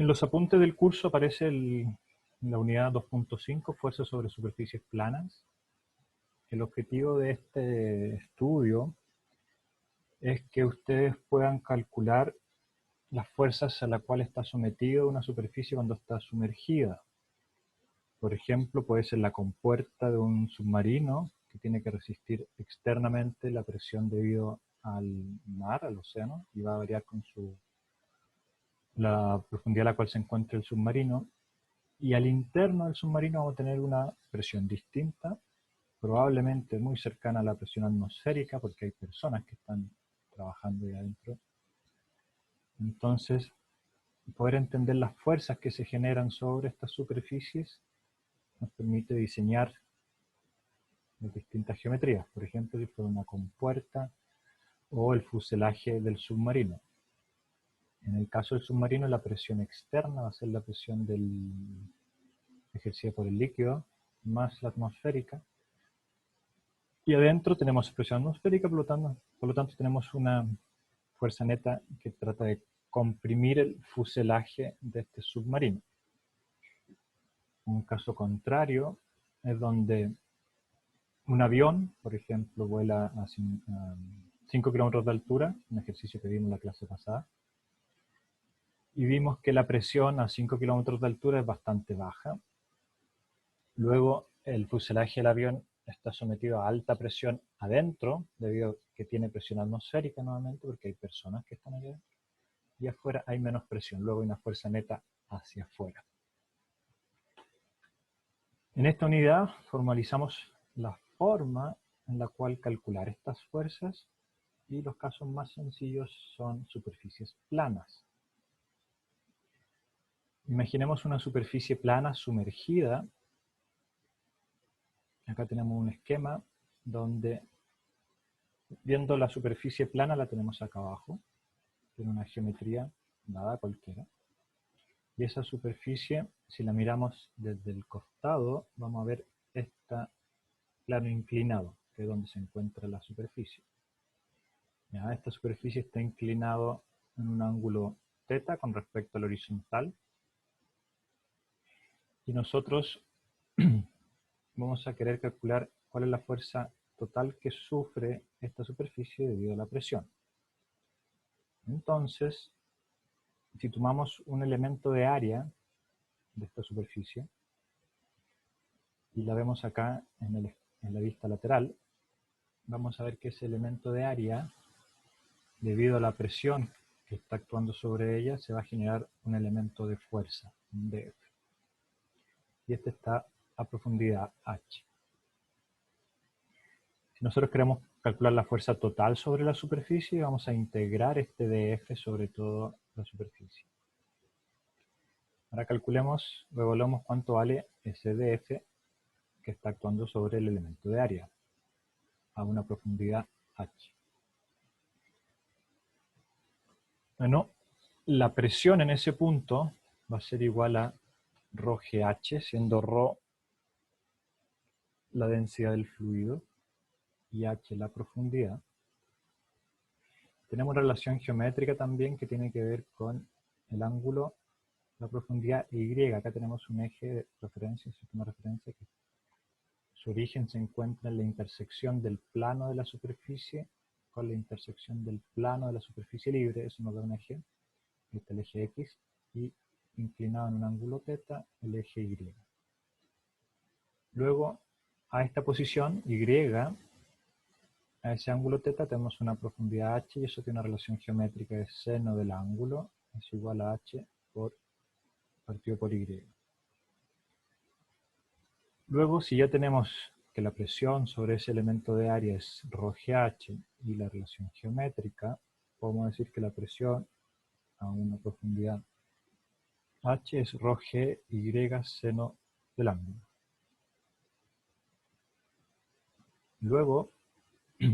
En los apuntes del curso aparece la unidad 2.5, fuerza sobre superficies planas. El objetivo de este estudio es que ustedes puedan calcular las fuerzas a las cuales está sometida una superficie cuando está sumergida. Por ejemplo, puede ser la compuerta de un submarino que tiene que resistir externamente la presión debido al mar, al océano, y va a variar con la profundidad a la cual se encuentra el submarino. Y al interno del submarino vamos a tener una presión distinta, probablemente muy cercana a la presión atmosférica, porque hay personas que están trabajando ahí adentro. Entonces, poder entender las fuerzas que se generan sobre estas superficies nos permite diseñar distintas geometrías. Por ejemplo, si fuera una compuerta o el fuselaje del submarino. En el caso del submarino, la presión externa va a ser la presión ejercida por el líquido más la atmosférica. Y adentro tenemos presión atmosférica, por lo tanto tenemos una fuerza neta que trata de comprimir el fuselaje de este submarino. Un caso contrario es donde un avión, por ejemplo, vuela a 5 kilómetros de altura, un ejercicio que vimos en la clase pasada, y vimos que la presión a 5 kilómetros de altura es bastante baja. Luego el fuselaje del avión está sometido a alta presión adentro, debido a que tiene presión atmosférica nuevamente, porque hay personas que están allá adentro, y afuera hay menos presión, luego hay una fuerza neta hacia afuera. En esta unidad formalizamos la forma en la cual calcular estas fuerzas, y los casos más sencillos son superficies planas. Imaginemos una superficie plana sumergida. Acá tenemos un esquema donde, viendo la superficie plana, la tenemos acá abajo. Tiene una geometría dada cualquiera. Y esa superficie, si la miramos desde el costado, vamos a ver este plano inclinado, que es donde se encuentra la superficie. Ya, esta superficie está inclinado en un ángulo θ con respecto al horizontal. Y nosotros vamos a querer calcular cuál es la fuerza total que sufre esta superficie debido a la presión. Entonces, si tomamos un elemento de área de esta superficie y la vemos acá en la vista lateral, vamos a ver que ese elemento de área, debido a la presión que está actuando sobre ella, se va a generar un elemento de fuerza, un dF. Y este está a profundidad h. Si nosotros queremos calcular la fuerza total sobre la superficie, vamos a integrar este dF sobre toda la superficie. Ahora calculemos o evaluemos cuánto vale ese dF que está actuando sobre el elemento de área a una profundidad h. Bueno, la presión en ese punto va a ser igual a ρgh, siendo ρ la densidad del fluido y h la profundidad. Tenemos una relación geométrica también que tiene que ver con el ángulo, la profundidad y. Acá tenemos un eje de referencia, un sistema de referencia, que su origen se encuentra en la intersección del plano de la superficie con la intersección del plano de la superficie libre. Eso nos da un eje, este es el eje X, y inclinado en un ángulo θ, el eje Y. Luego, a esta posición, Y, a ese ángulo θ tenemos una profundidad h, y eso tiene una relación geométrica de seno del ángulo es igual a h partido por Y. Luego, si ya tenemos que la presión sobre ese elemento de área es ρgh y la relación geométrica, podemos decir que la presión a una profundidad h es ρgy seno del ángulo. Luego,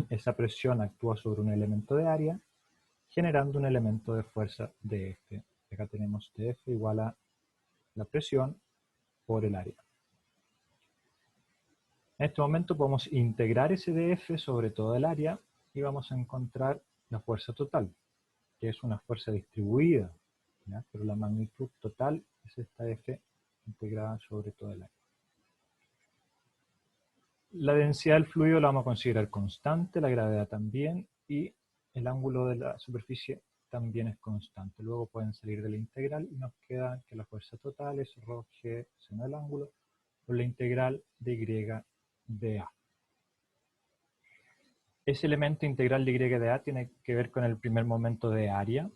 esa presión actúa sobre un elemento de área, generando un elemento de fuerza dF. Acá tenemos dF igual a la presión por el área. En este momento podemos integrar ese dF sobre toda el área y vamos a encontrar la fuerza total, que es una fuerza distribuida ¿ya? Pero la magnitud total es esta F integrada sobre todo el área. La densidad del fluido la vamos a considerar constante, la gravedad también, y el ángulo de la superficie también es constante. Luego pueden salir de la integral y nos queda que la fuerza total es ρg seno del ángulo por la integral de y de a. Ese elemento integral de y de a tiene que ver con el primer momento de área.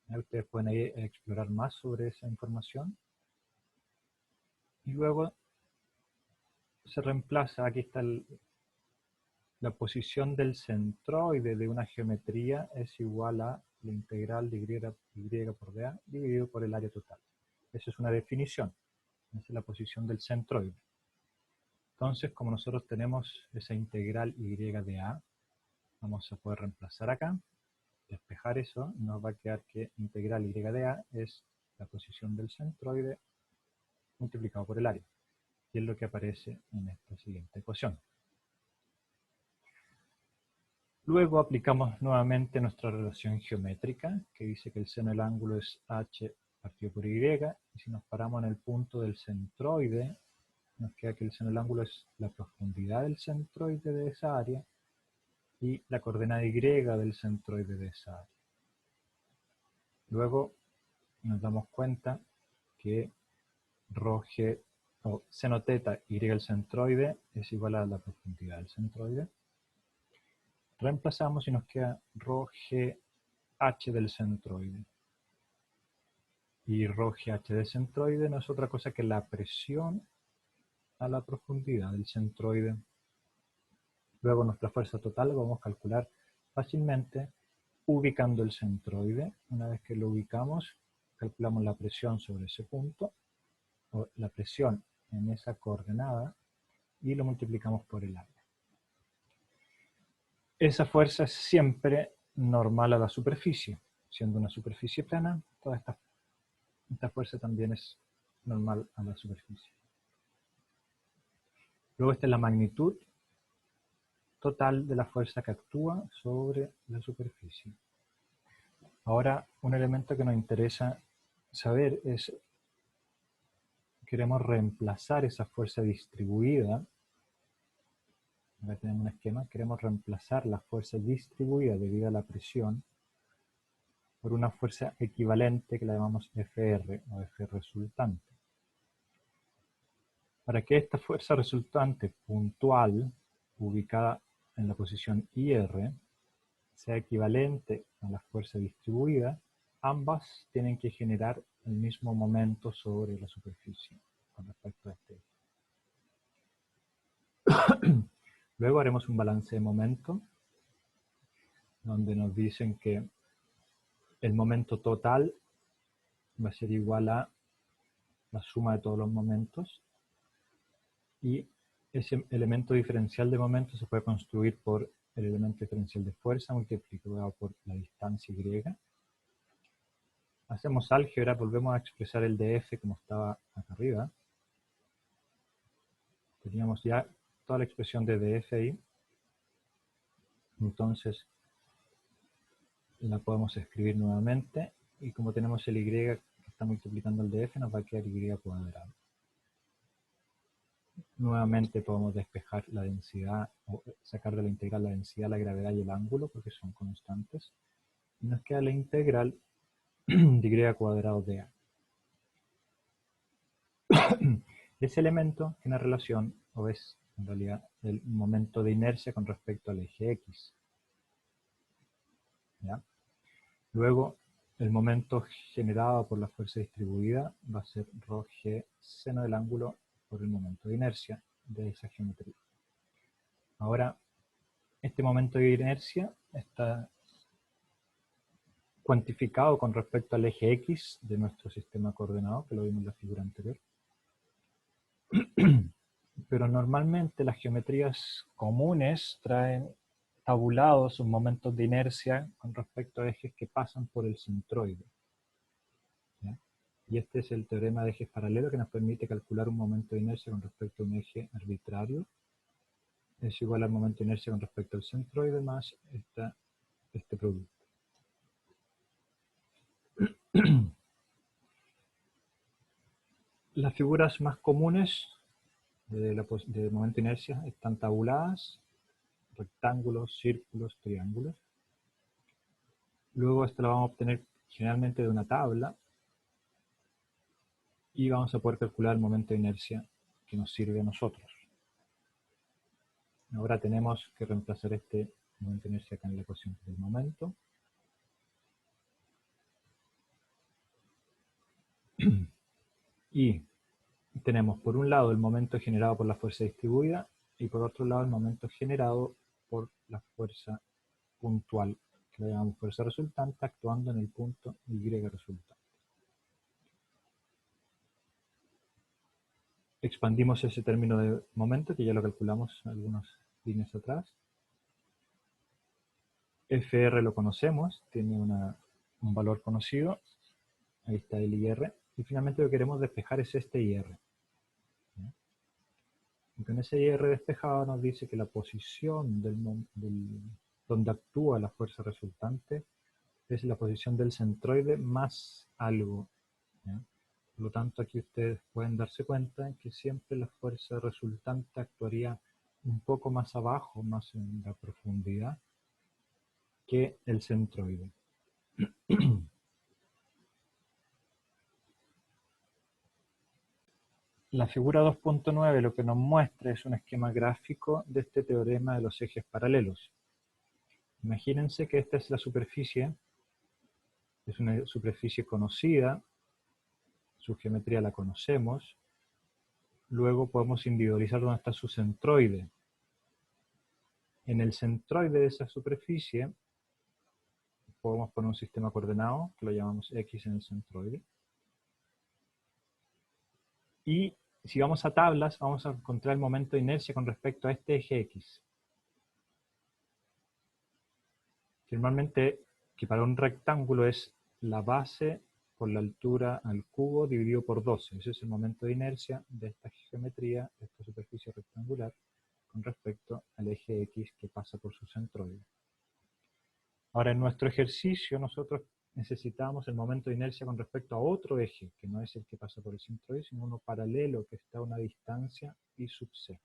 Ustedes pueden ahí explorar más sobre esa información. Y luego se reemplaza, aquí está la posición del centroide de una geometría es igual a la integral de y por dA dividido por el área total. Esa es una definición. Esa es la posición del centroide. Entonces, como nosotros tenemos esa integral y de a, vamos a poder reemplazar acá, despejar eso, y nos va a quedar que integral y de a es la posición del centroide multiplicado por el área. Y es lo que aparece en esta siguiente ecuación. Luego aplicamos nuevamente nuestra relación geométrica, que dice que el seno del ángulo es h partido por y, y si nos paramos en el punto del centroide, nos queda que el seno del ángulo es la profundidad del centroide de esa área, y la coordenada y del centroide de esa área. Luego nos damos cuenta que ρg, o seno teta y el centroide es igual a la profundidad del centroide. Reemplazamos y nos queda ρgh del centroide. Y ρgh del centroide no es otra cosa que la presión a la profundidad del centroide. Luego nuestra fuerza total la vamos a calcular fácilmente ubicando el centroide. Una vez que lo ubicamos, calculamos la presión sobre ese punto, o la presión en esa coordenada, y lo multiplicamos por el área. Esa fuerza es siempre normal a la superficie. Siendo una superficie plana, toda esta fuerza también es normal a la superficie. Luego esta es la magnitud total de la fuerza que actúa sobre la superficie. Ahora, un elemento que nos interesa saber es, queremos reemplazar esa fuerza distribuida. Acá tenemos un esquema, queremos reemplazar la fuerza distribuida debido a la presión por una fuerza equivalente que la llamamos FR o F resultante. Para que esta fuerza resultante puntual, ubicada en la posición IR, sea equivalente a la fuerza distribuida, ambas tienen que generar el mismo momento sobre la superficie con respecto a este eje. Luego haremos un balance de momento, donde nos dicen que el momento total va a ser igual a la suma de todos los momentos, y ese elemento diferencial de momento se puede construir por el elemento diferencial de fuerza multiplicado por la distancia Y. Hacemos álgebra, volvemos a expresar el dF como estaba acá arriba. Teníamos ya toda la expresión de dF ahí. Entonces la podemos escribir nuevamente, y como tenemos el Y que está multiplicando el dF, nos va a quedar Y cuadrado. Nuevamente podemos despejar la densidad, o sacar de la integral la densidad, la gravedad y el ángulo, porque son constantes. Y nos queda la integral de y cuadrado de a. Ese elemento tiene relación, o es en realidad el momento de inercia con respecto al eje X. ¿Ya? Luego, el momento generado por la fuerza distribuida va a ser ρg seno del ángulo por el momento de inercia de esa geometría. Ahora, este momento de inercia está cuantificado con respecto al eje X de nuestro sistema coordenado, que lo vimos en la figura anterior. Pero normalmente las geometrías comunes traen tabulados sus momentos de inercia con respecto a ejes que pasan por el centroide. ¿Ya? Y este es el teorema de ejes paralelos, que nos permite calcular un momento de inercia con respecto a un eje arbitrario. Es igual al momento de inercia con respecto al centroide más este producto. Las figuras más comunes de momento de inercia están tabuladas: rectángulos, círculos, triángulos. Luego esto lo vamos a obtener generalmente de una tabla y vamos a poder calcular el momento de inercia que nos sirve a nosotros. Ahora tenemos que reemplazar este momento de inercia acá en la ecuación del momento. Y tenemos por un lado el momento generado por la fuerza distribuida y por otro lado el momento generado por la fuerza puntual, que le llamamos fuerza resultante, actuando en el punto Y resultante. Expandimos ese término de momento, que ya lo calculamos algunas líneas atrás. FR lo conocemos, tiene un valor conocido. Ahí está el IR. Y finalmente lo que queremos despejar es este IR. Y con ese IR despejado nos dice que la posición donde actúa la fuerza resultante es la posición del centroide más algo. ¿Ya? Por lo tanto, aquí ustedes pueden darse cuenta que siempre la fuerza resultante actuaría un poco más abajo, más en la profundidad, que el centroide. La figura 2.9 lo que nos muestra es un esquema gráfico de este teorema de los ejes paralelos. Imagínense que esta es la superficie, es una superficie conocida, su geometría la conocemos, luego podemos individualizar dónde está su centroide. En el centroide de esa superficie podemos poner un sistema coordenado, que lo llamamos X en el centroide. Y si vamos a tablas, vamos a encontrar el momento de inercia con respecto a este eje X. Normalmente, que para un rectángulo es la base por la altura al cubo dividido por 12. Ese es el momento de inercia de esta geometría, de esta superficie rectangular, con respecto al eje X que pasa por su centroide. Ahora, en nuestro ejercicio, nosotros necesitamos el momento de inercia con respecto a otro eje, que no es el que pasa por el centroide, sino uno paralelo que está a una distancia y sub c.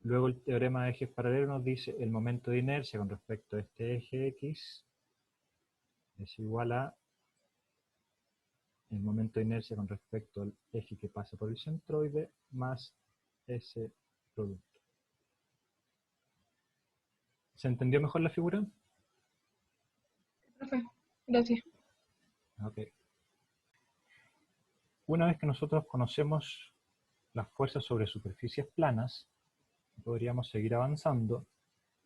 Luego el teorema de ejes paralelos nos dice el momento de inercia con respecto a este eje X es igual a el momento de inercia con respecto al eje que pasa por el centroide más ese producto. ¿Se entendió mejor la figura? Profe, gracias. Ok. Una vez que nosotros conocemos las fuerzas sobre superficies planas, podríamos seguir avanzando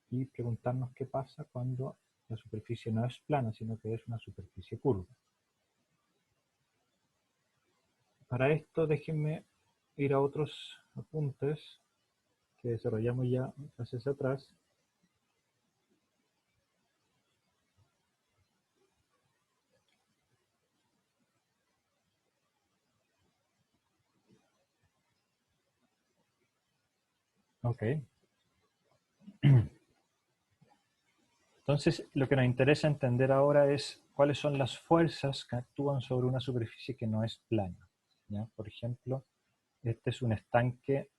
y preguntarnos qué pasa cuando la superficie no es plana, sino que es una superficie curva. Para esto déjenme ir a otros apuntes que desarrollamos ya clases atrás. Ok. Entonces, lo que nos interesa entender ahora es cuáles son las fuerzas que actúan sobre una superficie que no es plana. ¿Ya? Por ejemplo, este es un estanque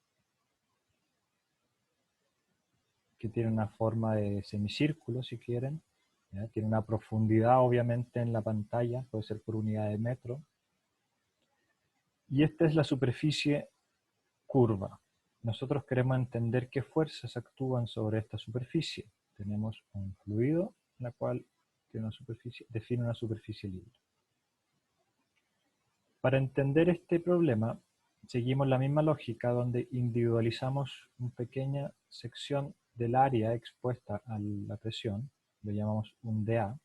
que tiene una forma de semicírculo, si quieren. ¿Ya? Tiene una profundidad, obviamente, en la pantalla, puede ser por unidad de metro. Y esta es la superficie curva. Nosotros queremos entender qué fuerzas actúan sobre esta superficie. Tenemos un fluido, la cual tiene una superficie, define una superficie libre. Para entender este problema, seguimos la misma lógica donde individualizamos una pequeña sección del área expuesta a la presión, lo llamamos un dA.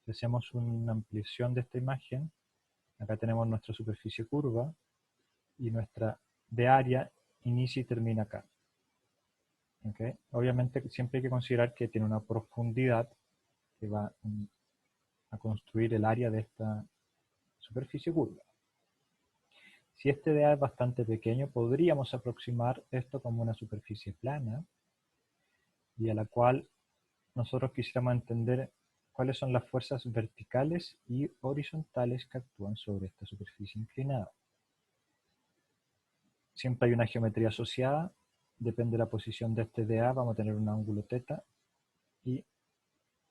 Si hacemos una ampliación de esta imagen, acá tenemos nuestra superficie curva y nuestra de área inicia y termina acá. ¿Okay? Obviamente siempre hay que considerar que tiene una profundidad que va a construir el área de esta superficie curva. Si este dA es bastante pequeño, podríamos aproximar esto como una superficie plana y a la cual nosotros quisiéramos entender cuáles son las fuerzas verticales y horizontales que actúan sobre esta superficie inclinada. Siempre hay una geometría asociada, depende de la posición de este dA, vamos a tener un ángulo θ y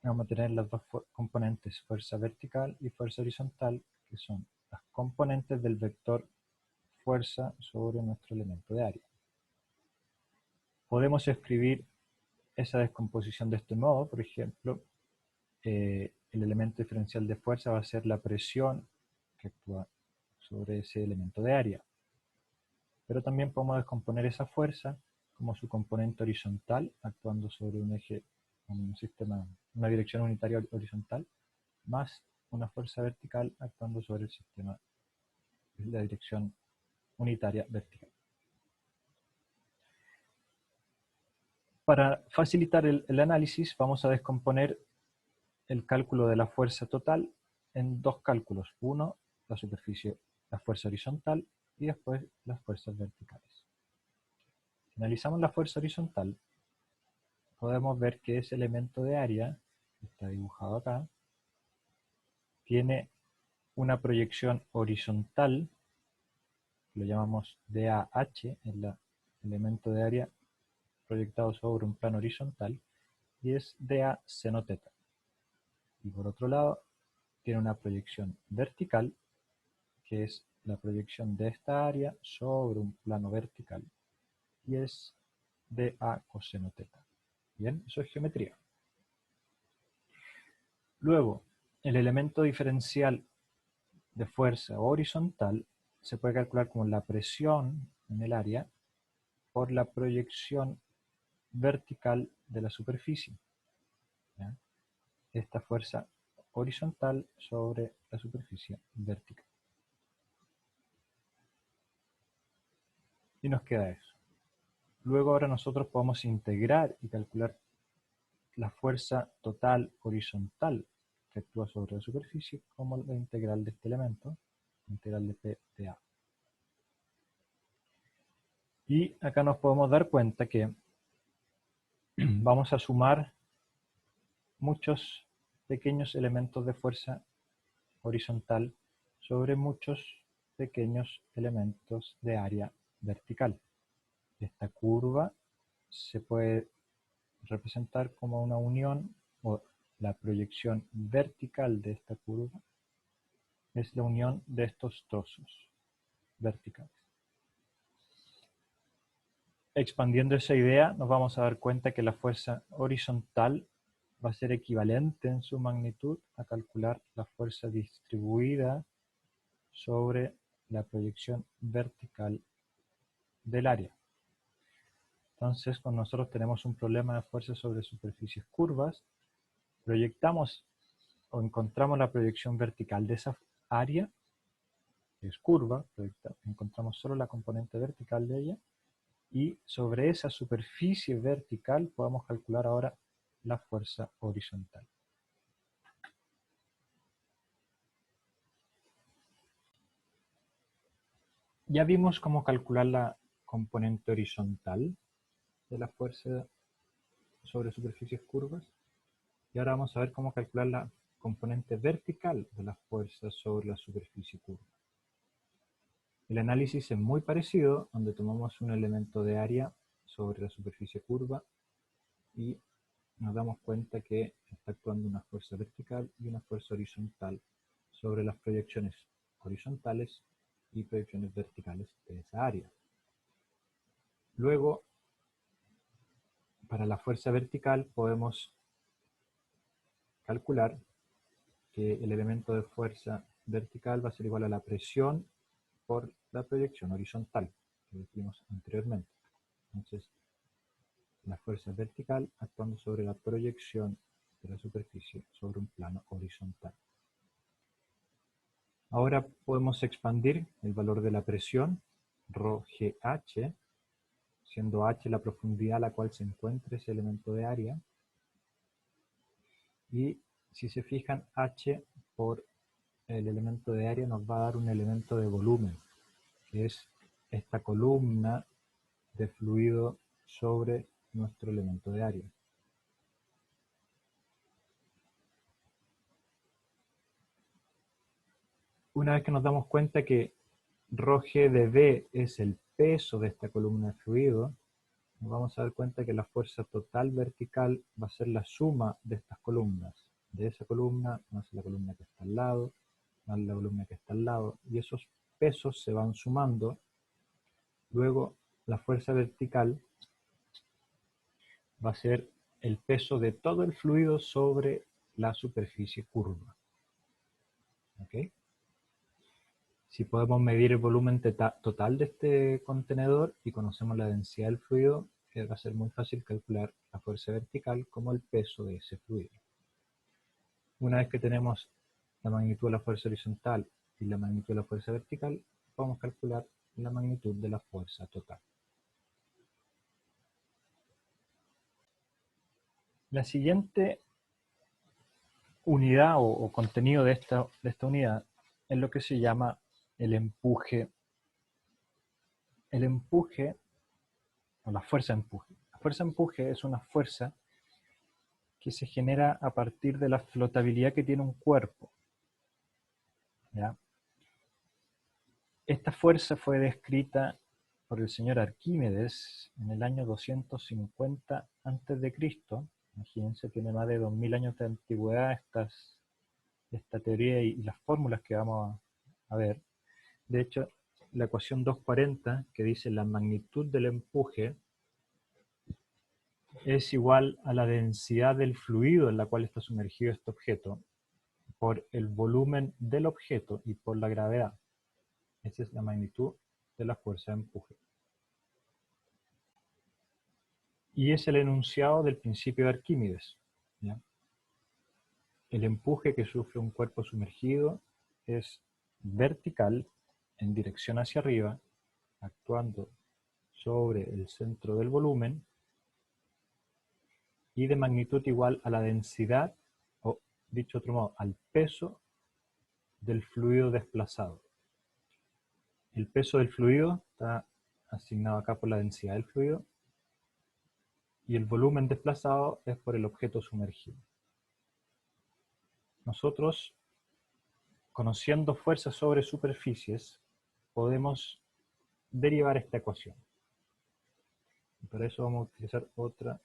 vamos a tener las dos componentes, fuerza vertical y fuerza horizontal, que son las componentes del vector fuerza sobre nuestro elemento de área. Podemos escribir esa descomposición de este modo, por ejemplo, el elemento diferencial de fuerza va a ser la presión que actúa sobre ese elemento de área. Pero también podemos descomponer esa fuerza como su componente horizontal, actuando sobre un eje, un sistema, una dirección unitaria horizontal, más una fuerza vertical actuando sobre el sistema, la dirección unitaria vertical. Para facilitar el análisis, vamos a descomponer el cálculo de la fuerza total en dos cálculos. Uno, la superficie, la fuerza horizontal, y después las fuerzas verticales. Si analizamos la fuerza horizontal, podemos ver que ese elemento de área, que está dibujado acá, tiene una proyección horizontal, lo llamamos DAH, es el elemento de área proyectado sobre un plano horizontal, y es DA seno θ. Y por otro lado, tiene una proyección vertical, que es la proyección de esta área sobre un plano vertical, y es DA coseno θ. Bien, eso es geometría. Luego, el elemento diferencial de fuerza horizontal se puede calcular como la presión en el área por la proyección vertical de la superficie. ¿Ya? Esta fuerza horizontal sobre la superficie vertical. Y nos queda eso. Luego ahora nosotros podemos integrar y calcular la fuerza total horizontal que actúa sobre la superficie como la integral de este elemento, integral de P de A. Y acá nos podemos dar cuenta que vamos a sumar muchos pequeños elementos de fuerza horizontal sobre muchos pequeños elementos de área vertical. Esta curva se puede representar como una unión, o la proyección vertical de esta curva es la unión de estos trozos verticales. Expandiendo esa idea, nos vamos a dar cuenta que la fuerza horizontal va a ser equivalente en su magnitud a calcular la fuerza distribuida sobre la proyección vertical del área. Entonces, cuando nosotros tenemos un problema de fuerza sobre superficies curvas, proyectamos o encontramos la proyección vertical de esa área, que es curva, encontramos solo la componente vertical de ella, y sobre esa superficie vertical podemos calcular ahora la fuerza horizontal. Ya vimos cómo calcular la componente horizontal de la fuerza sobre superficies curvas, y ahora vamos a ver cómo calcular la componente vertical de la fuerza sobre la superficie curva. El análisis es muy parecido, donde tomamos un elemento de área sobre la superficie curva y nos damos cuenta que está actuando una fuerza vertical y una fuerza horizontal sobre las proyecciones horizontales y proyecciones verticales de esa área. Luego, para la fuerza vertical podemos calcular que el elemento de fuerza vertical va a ser igual a la presión por la proyección horizontal que vimos anteriormente. Entonces, la fuerza vertical actuando sobre la proyección de la superficie sobre un plano horizontal. Ahora podemos expandir el valor de la presión, ρgh, siendo h la profundidad a la cual se encuentra ese elemento de área. Y si se fijan, h por el elemento de área nos va a dar un elemento de volumen, que es esta columna de fluido sobre nuestro elemento de área. una vez que nos damos cuenta que ρg de B es el peso de esta columna de fluido, nos vamos a dar cuenta que la fuerza total vertical va a ser la suma de estas columnas. De esa columna más la columna que está al lado, más la columna que está al lado, y esos pesos se van sumando. Luego la fuerza vertical va a ser el peso de todo el fluido sobre la superficie curva. ¿Ok? Si podemos medir el volumen total de este contenedor y conocemos la densidad del fluido, va a ser muy fácil calcular la fuerza vertical como el peso de ese fluido. Una vez que tenemos la magnitud de la fuerza horizontal y la magnitud de la fuerza vertical, podemos calcular la magnitud de la fuerza total. La siguiente unidad o contenido de esta unidad es lo que se llama el empuje. El empuje, o la fuerza de empuje. La fuerza de empuje es una fuerza que se genera a partir de la flotabilidad que tiene un cuerpo. ¿Ya? Esta fuerza fue descrita por el señor Arquímedes en el año 250 a.C. Imagínense, tiene más de 2000 años de antigüedad esta teoría y las fórmulas que vamos a ver. De hecho, la ecuación 240, que dice la magnitud del empuje, es igual a la densidad del fluido en la cual está sumergido este objeto por el volumen del objeto y por la gravedad. Esa es la magnitud de la fuerza de empuje. Y es el enunciado del principio de Arquímedes. ¿Ya? El empuje que sufre un cuerpo sumergido es vertical, en dirección hacia arriba, actuando sobre el centro del volumen, y de magnitud igual a la densidad, o dicho de otro modo, al peso del fluido desplazado. El peso del fluido está asignado acá por la densidad del fluido, y el volumen desplazado es por el objeto sumergido. Nosotros, conociendo fuerzas sobre superficies, podemos derivar esta ecuación. Y para eso vamos a utilizar otro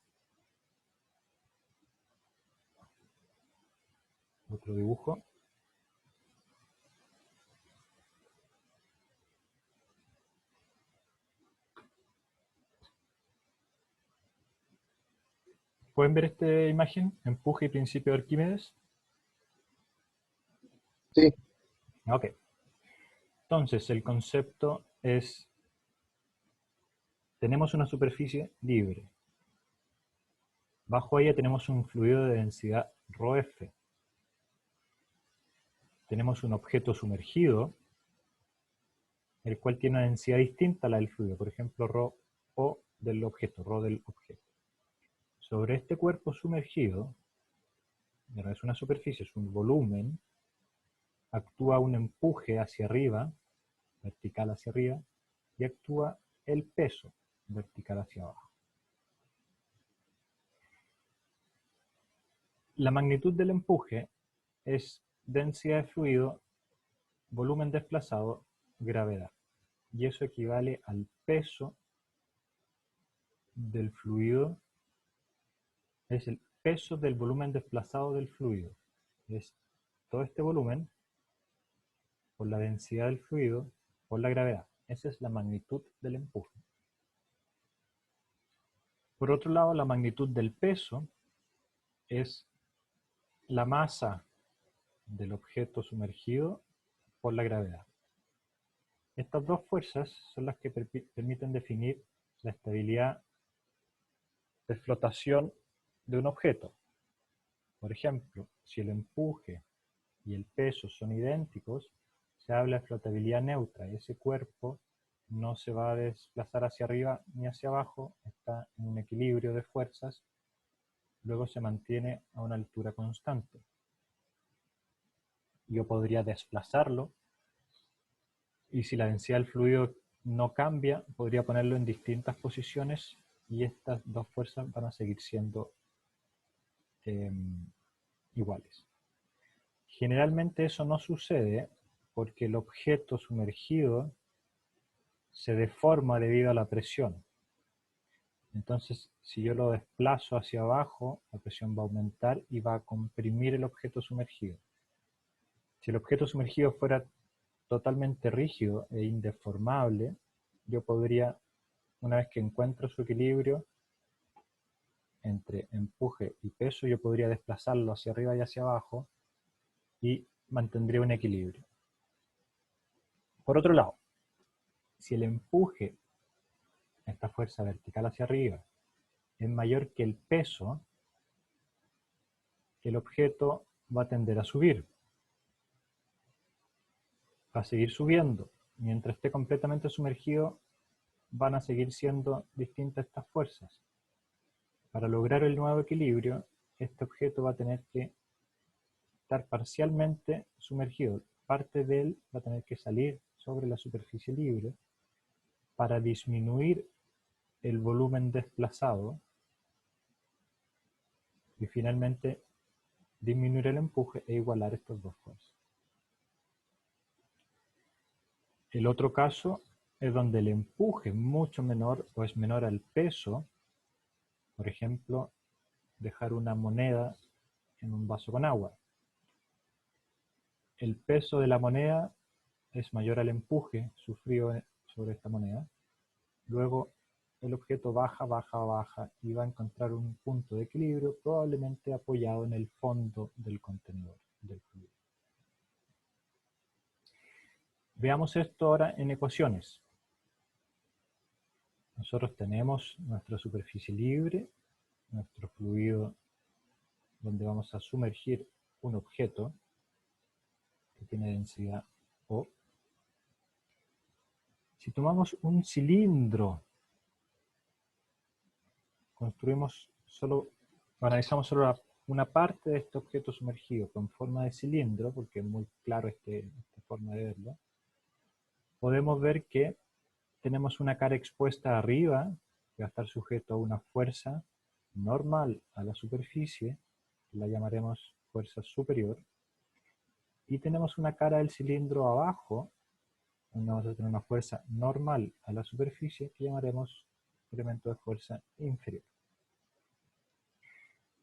dibujo. ¿Pueden ver esta imagen? Empuje y principio de Arquímedes. Sí. Ok. Entonces, el concepto es, tenemos una superficie libre. Bajo ella tenemos un fluido de densidad ρf. Tenemos un objeto sumergido, el cual tiene una densidad distinta a la del fluido. Por ejemplo, ρ del objeto, ρ del objeto. Sobre este cuerpo sumergido, no es una superficie, es un volumen, actúa un empuje hacia arriba, vertical hacia arriba, y actúa el peso, vertical hacia abajo. La magnitud del empuje es densidad de fluido, volumen desplazado, gravedad. Y eso equivale al peso del fluido, es el peso del volumen desplazado del fluido. Es todo este volumen por la densidad del fluido por la gravedad. Esa es la magnitud del empuje. Por otro lado, la magnitud del peso es la masa del objeto sumergido por la gravedad. Estas dos fuerzas son las que permiten definir la estabilidad de flotación de un objeto. Por ejemplo, si el empuje y el peso son idénticos, se habla de flotabilidad neutra. Ese cuerpo no se va a desplazar hacia arriba ni hacia abajo, está en un equilibrio de fuerzas, luego se mantiene a una altura constante. Yo podría desplazarlo, y si la densidad del fluido no cambia, podría ponerlo en distintas posiciones y estas dos fuerzas van a seguir siendo iguales. Generalmente eso no sucede porque el objeto sumergido se deforma debido a la presión. Entonces, si yo lo desplazo hacia abajo, la presión va a aumentar y va a comprimir el objeto sumergido. Si el objeto sumergido fuera totalmente rígido e indeformable, yo podría, una vez que encuentro su equilibrio entre empuje y peso, yo podría desplazarlo hacia arriba y hacia abajo y mantendría un equilibrio. Por otro lado, si el empuje, esta fuerza vertical hacia arriba, es mayor que el peso, el objeto va a tender a subir. Va a seguir subiendo. Mientras esté completamente sumergido, van a seguir siendo distintas estas fuerzas. Para lograr el nuevo equilibrio, este objeto va a tener que estar parcialmente sumergido. Parte de él va a tener que salir sobre la superficie libre para disminuir el volumen desplazado y finalmente disminuir el empuje e igualar estas dos fuerzas. El otro caso es donde el empuje es mucho menor o es menor al peso. Por ejemplo, dejar una moneda en un vaso con agua. El peso de la moneda es mayor al empuje sufrido sobre esta moneda. Luego el objeto baja, baja, baja y va a encontrar un punto de equilibrio probablemente apoyado en el fondo del contenedor del fluido. Veamos esto ahora en ecuaciones. Nosotros tenemos nuestra superficie libre, nuestro fluido donde vamos a sumergir un objeto que tiene densidad O. Si tomamos un cilindro, analizamos solo una parte de este objeto sumergido con forma de cilindro, porque es muy claro esta forma de verlo, podemos ver que tenemos una cara expuesta arriba, que va a estar sujeto a una fuerza normal a la superficie, que la llamaremos fuerza superior, y tenemos una cara del cilindro abajo, donde vamos a tener una fuerza normal a la superficie, que llamaremos elemento de fuerza inferior.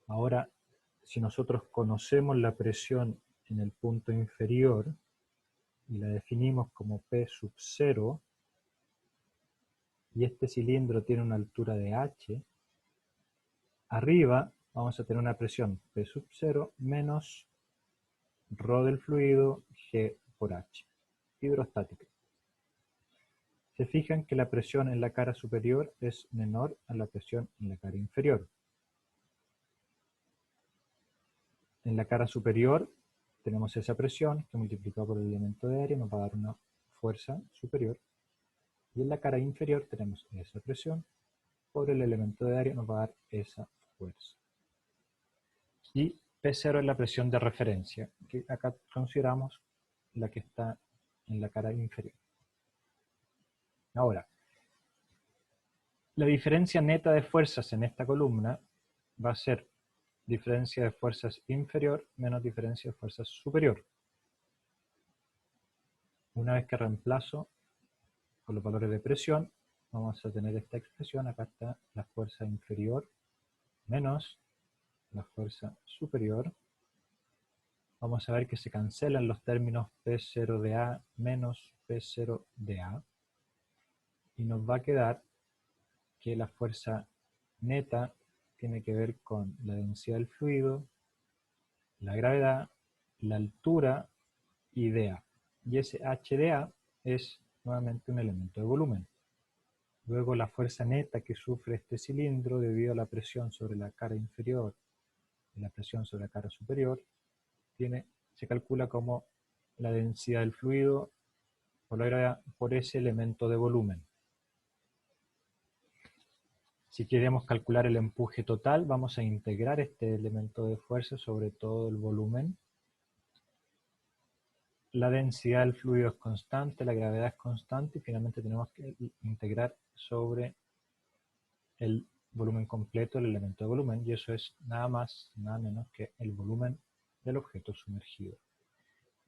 Ahora, si nosotros conocemos la presión en el punto inferior, y la definimos como P sub 0, y este cilindro tiene una altura de h, arriba vamos a tener una presión P sub 0 menos ρ del fluido G por h, hidrostática. Se fijan que la presión en la cara superior es menor a la presión en la cara inferior. En la cara superior tenemos esa presión que multiplicada por el elemento de área nos va a dar una fuerza superior. Y en la cara inferior tenemos esa presión por el elemento de área nos va a dar esa fuerza. Y P0 es la presión de referencia, que acá consideramos la que está en la cara inferior. Ahora, la diferencia neta de fuerzas en esta columna va a ser diferencia de fuerzas inferior menos diferencia de fuerzas superior. Una vez que reemplazo con los valores de presión, vamos a tener esta expresión. Acá está la fuerza inferior menos la fuerza superior. Vamos a ver que se cancelan los términos P0 de A menos P0 de A. Y nos va a quedar que la fuerza neta tiene que ver con la densidad del fluido, la gravedad, la altura y dA. Y ese h de A es nuevamente un elemento de volumen. Luego la fuerza neta que sufre este cilindro debido a la presión sobre la cara inferior y la presión sobre la cara superior se calcula como la densidad del fluido por la gravedad por ese elemento de volumen. Si queremos calcular el empuje total, vamos a integrar este elemento de fuerza sobre todo el volumen. La densidad del fluido es constante, la gravedad es constante y finalmente tenemos que integrar sobre el volumen completo el elemento de volumen, y eso es nada más, nada menos que el volumen del objeto sumergido.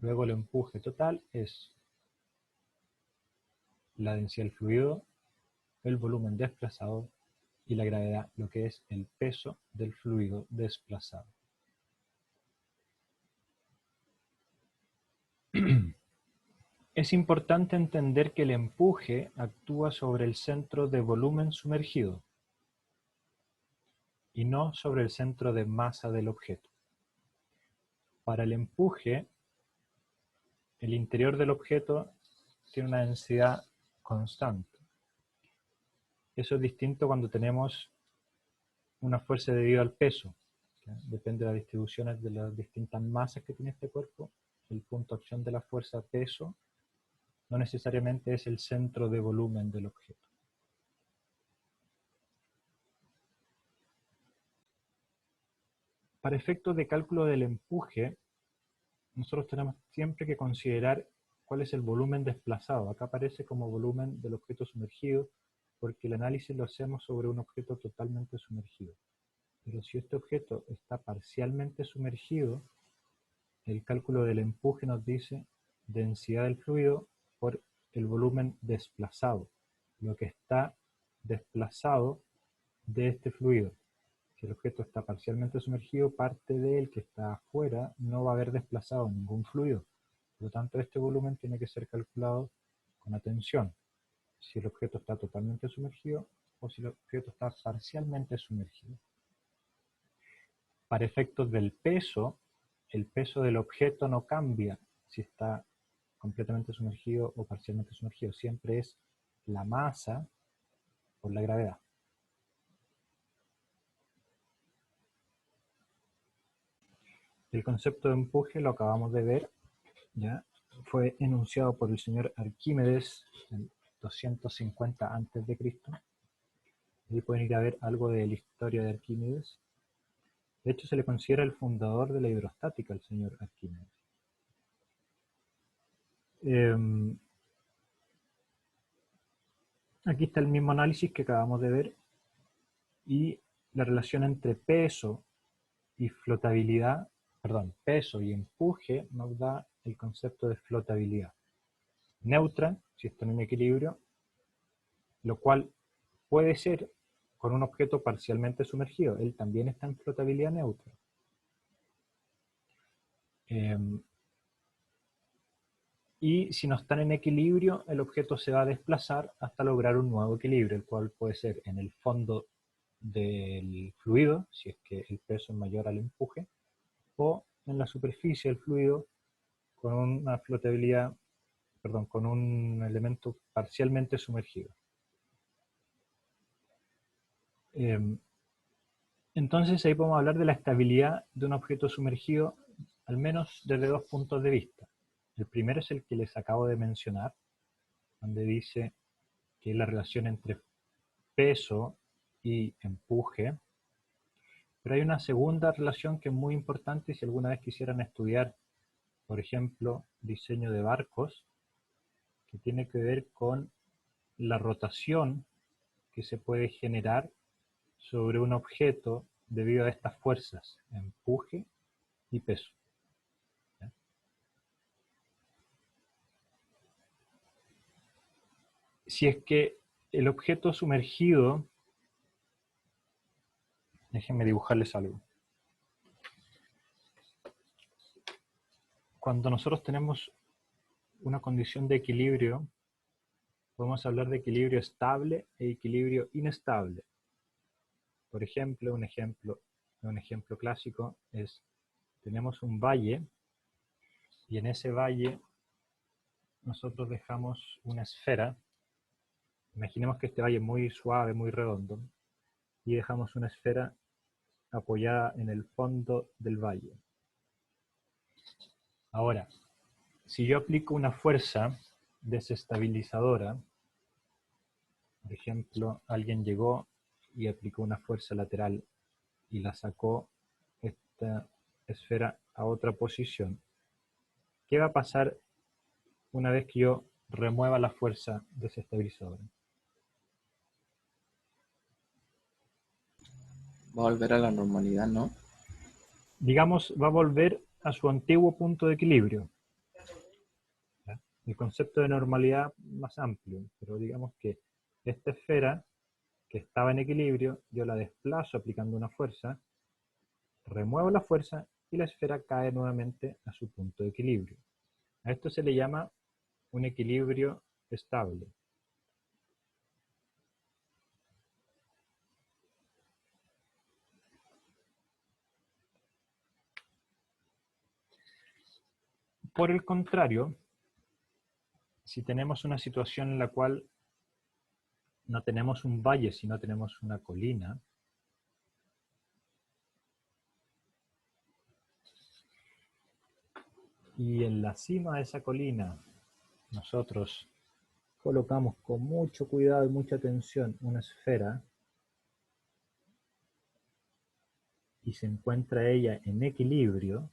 Luego el empuje total es la densidad del fluido, el volumen desplazado y la gravedad, lo que es el peso del fluido desplazado. Es importante entender que el empuje actúa sobre el centro de volumen sumergido y no sobre el centro de masa del objeto. Para el empuje, el interior del objeto tiene una densidad constante. Eso es distinto cuando tenemos una fuerza debido al peso. Depende de las distribuciones de las distintas masas que tiene este cuerpo. El punto de acción de la fuerza peso no necesariamente es el centro de volumen del objeto. Para efectos de cálculo del empuje, nosotros tenemos siempre que considerar cuál es el volumen desplazado. Acá aparece como volumen del objeto sumergido, porque el análisis lo hacemos sobre un objeto totalmente sumergido. Pero si este objeto está parcialmente sumergido, el cálculo del empuje nos dice densidad del fluido por el volumen desplazado, lo que está desplazado de este fluido. Si el objeto está parcialmente sumergido, parte de él que está afuera no va a haber desplazado ningún fluido. Por lo tanto, este volumen tiene que ser calculado con atención. Si el objeto está totalmente sumergido o si el objeto está parcialmente sumergido. Para efectos del peso, el peso del objeto no cambia si está completamente sumergido o parcialmente sumergido. Siempre es la masa por la gravedad. El concepto de empuje lo acabamos de ver, ¿ya? Fue enunciado por el señor Arquímedes en 250 a.C. Ahí pueden ir a ver algo de la historia de Arquímedes. De hecho, se le considera el fundador de la hidrostática, el señor Arquímedes. Aquí está el mismo análisis que acabamos de ver y la relación entre peso y flotabilidad, perdón, peso y empuje nos da el concepto de flotabilidad. Neutra, si está en un equilibrio, lo cual puede ser con un objeto parcialmente sumergido. Él también está en flotabilidad neutra. Y si no están en equilibrio, el objeto se va a desplazar hasta lograr un nuevo equilibrio, el cual puede ser en el fondo del fluido, si es que el peso es mayor al empuje, o en la superficie del fluido con una flotabilidad, perdón, con un elemento parcialmente sumergido. Entonces ahí podemos hablar de la estabilidad de un objeto sumergido, al menos desde dos puntos de vista. El primero es el que les acabo de mencionar, donde dice que es la relación entre peso y empuje. Pero hay una segunda relación que es muy importante si alguna vez quisieran estudiar, por ejemplo, diseño de barcos, que tiene que ver con la rotación que se puede generar sobre un objeto debido a estas fuerzas, empuje y peso. ¿Ya? Si es que el objeto sumergido, déjenme dibujarles algo. Cuando nosotros tenemos una condición de equilibrio, podemos hablar de equilibrio estable e equilibrio inestable. Por ejemplo, un ejemplo clásico es, tenemos un valle y en ese valle nosotros dejamos una esfera. Imaginemos que este valle es muy suave, muy redondo, y dejamos una esfera apoyada en el fondo del valle. Ahora, si yo aplico una fuerza desestabilizadora, por ejemplo, alguien llegó y aplicó una fuerza lateral y la sacó esta esfera a otra posición, ¿qué va a pasar una vez que yo remueva la fuerza desestabilizadora? Va a volver a la normalidad, ¿no? Digamos, va a volver a su antiguo punto de equilibrio. el concepto de normalidad más amplio, pero digamos que esta esfera que estaba en equilibrio, yo la desplazo aplicando una fuerza, remuevo la fuerza y la esfera cae nuevamente a su punto de equilibrio. A esto se le llama un equilibrio estable. Por el contrario, si tenemos una situación en la cual no tenemos un valle, sino tenemos una colina, y en la cima de esa colina nosotros colocamos con mucho cuidado y mucha atención una esfera y se encuentra ella en equilibrio,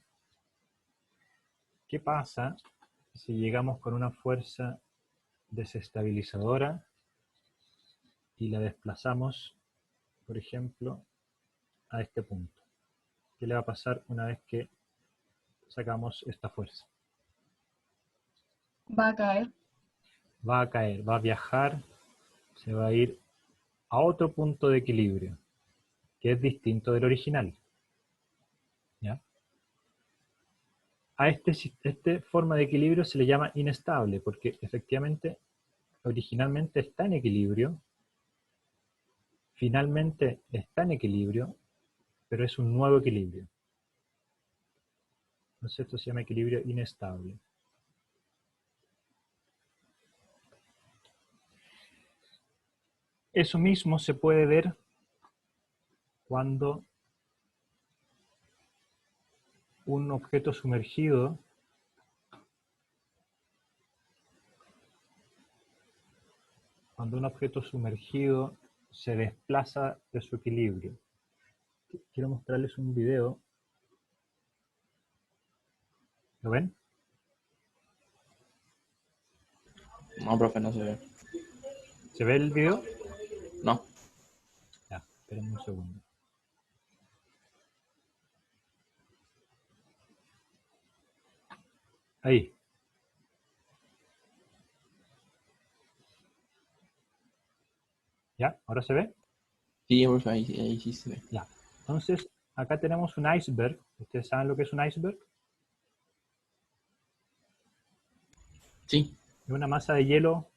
¿qué pasa si llegamos con una fuerza desestabilizadora y la desplazamos, por ejemplo, a este punto? ¿Qué le va a pasar una vez que sacamos esta fuerza? Va a caer. Va a caer, va a viajar, se va a ir a otro punto de equilibrio, que es distinto del original. ¿Ya? A esta forma de equilibrio se le llama inestable, porque efectivamente, originalmente está en equilibrio, finalmente está en equilibrio, pero es un nuevo equilibrio. Entonces esto se llama equilibrio inestable. Eso mismo se puede ver cuando un objeto sumergido se desplaza de su equilibrio. Quiero mostrarles un video. ¿Lo ven? No, profe, no se ve. ¿Se ve el video? No. Ya, esperen un segundo. Ahí. ¿Ya? ¿Ahora se ve? Sí, profe, ahí sí se ve. Ya. Entonces, acá tenemos un iceberg. ¿Ustedes saben lo que es un iceberg? Sí, Es una masa de hielo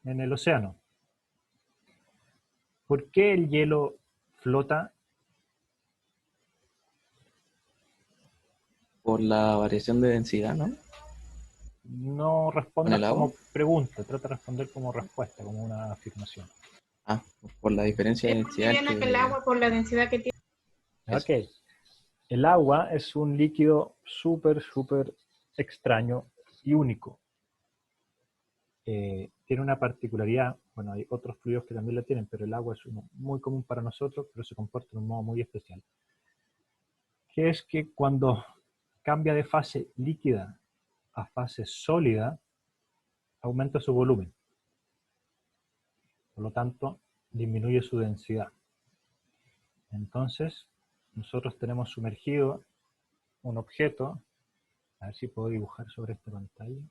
en el océano. ¿Por qué el hielo flota? por la variación de densidad, ¿no? No Con respondas el agua. como pregunta, trata de responder como respuesta, como una afirmación. Ah, por la diferencia de Es más densidad liviana que el agua por la densidad que tiene. Eso. Ok. El agua es un líquido súper, súper extraño y único. Tiene una particularidad, bueno, hay otros fluidos que también la tienen, pero el agua es uno muy común para nosotros, pero se comporta de un modo muy especial. Que es que cuando cambia de fase líquida a fase sólida, aumenta su volumen. Por lo tanto, disminuye su densidad. Entonces, nosotros tenemos sumergido un objeto, a ver si puedo dibujar sobre esta pantalla.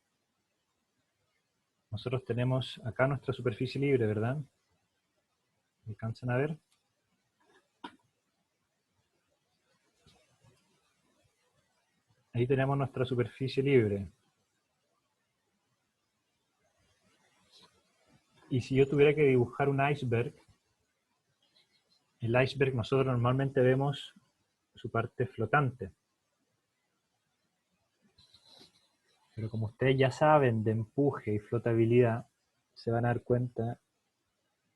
Nosotros tenemos acá nuestra superficie libre, ¿verdad? ¿Me alcanzan a ver? Ahí tenemos nuestra superficie libre. Y si yo tuviera que dibujar un iceberg, el iceberg nosotros normalmente vemos su parte flotante. Pero como ustedes ya saben de empuje y flotabilidad, se van a dar cuenta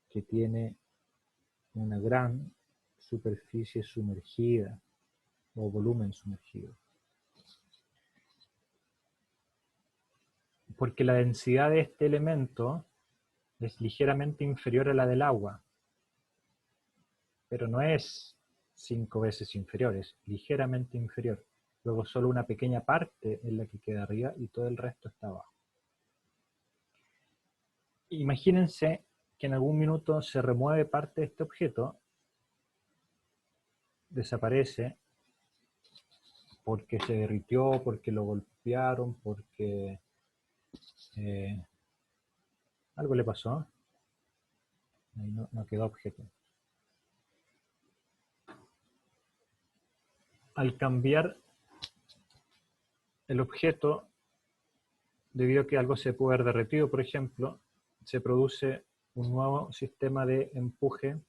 que tiene una gran superficie sumergida o volumen sumergido. Porque la densidad de este elemento es ligeramente inferior a la del agua, pero no es 5 veces inferior, es ligeramente inferior. Luego solo una pequeña parte es la que queda arriba y todo el resto está abajo. Imagínense que en algún minuto se remueve parte de este objeto, desaparece porque se derritió, porque lo golpearon, porque Algo le pasó. Ahí no quedó objeto. Al cambiar el objeto, debido a que algo se puede haber derretido, por ejemplo, se produce un nuevo sistema de empuje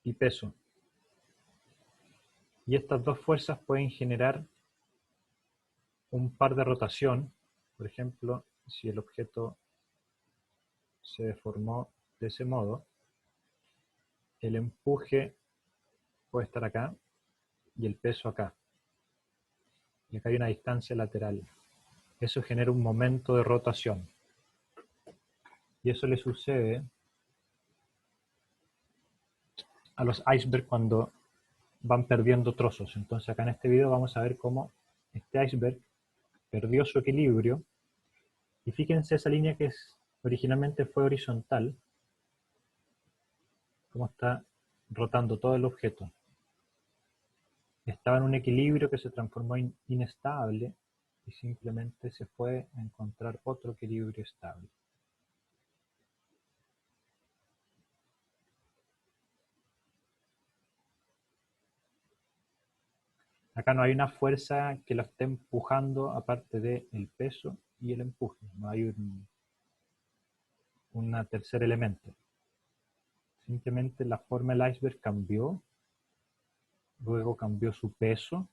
y peso. Y estas dos fuerzas pueden generar un par de rotación. Por ejemplo, si el objeto se deformó de ese modo, el empuje puede estar acá y el peso acá. Y acá hay una distancia lateral. Eso genera un momento de rotación. Y eso le sucede a los icebergs cuando van perdiendo trozos. Entonces acá en este video vamos a ver cómo este iceberg perdió su equilibrio. Y fíjense esa línea que originalmente fue horizontal, cómo está rotando todo el objeto. Estaba en un equilibrio que se transformó en inestable y simplemente se fue a encontrar otro equilibrio estable. Acá no hay una fuerza que lo esté empujando aparte del peso y el empuje. No hay un tercer elemento. Simplemente la forma del iceberg cambió, luego cambió su peso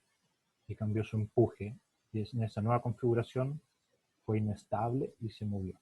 y cambió su empuje. Y en esa nueva configuración fue inestable y se movió.